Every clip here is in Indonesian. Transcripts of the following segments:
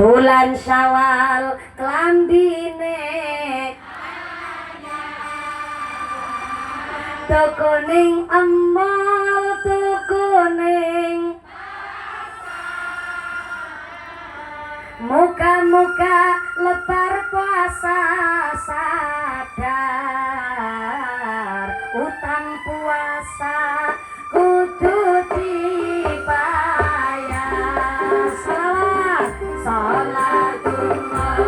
bulan Syawal klambine tukuning emol tukuning muka-muka lebar puasa sadar utang puasa kudu dibayar. Salawat salatullah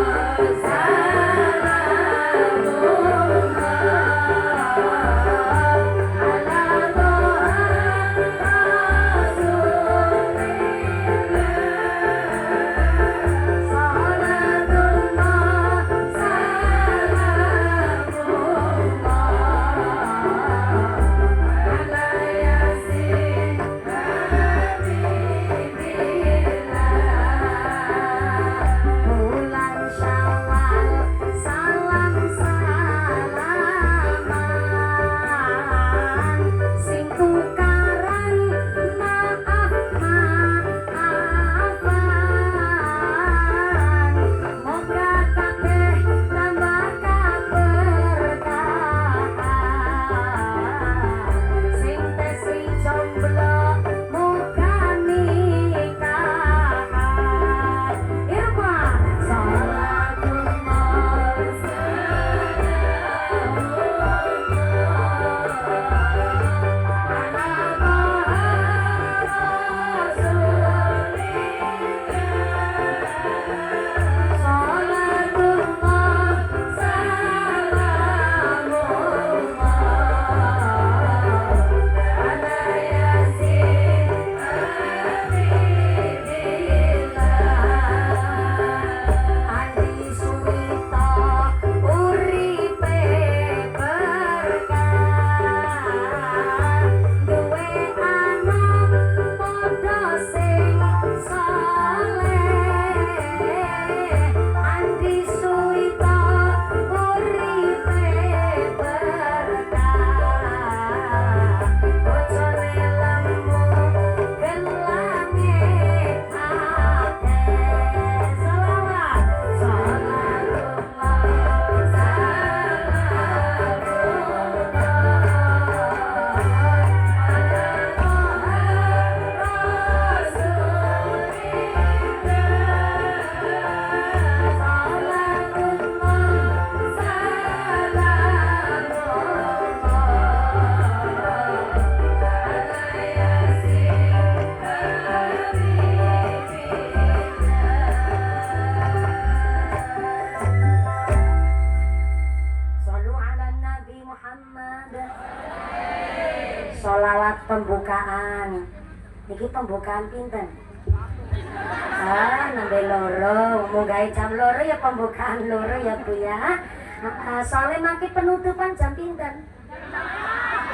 sholawat pembukaan. Iki pembukaan pinten? Nembe loro, munggahe jam loro ya pembukaan loro ya Bu ya. Soalnya maki penutupan jam pinten?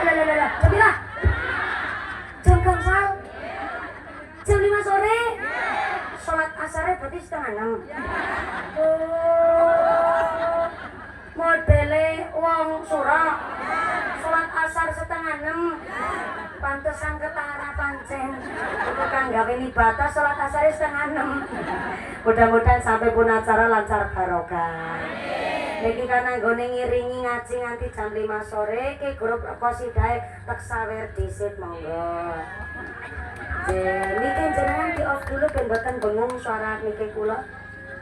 Lah, cobilah. Jam gangsal. Jam 5 sore. Sholat asar berarti setengah 6. Modele wong surak. Sholat asar setengah 6. Pantesan ketara pancen. Itu kan gawe ibadah sholat asar setengah 6. Mudah-mudahan sampai pun acara lancar barokah. Niki kana nggone ngiringi ngaji nganti jam 5 sore ki grup qasidah tek sawer disit monggo. Niki jenengan di off dulu ben mboten bengong suara niki kula.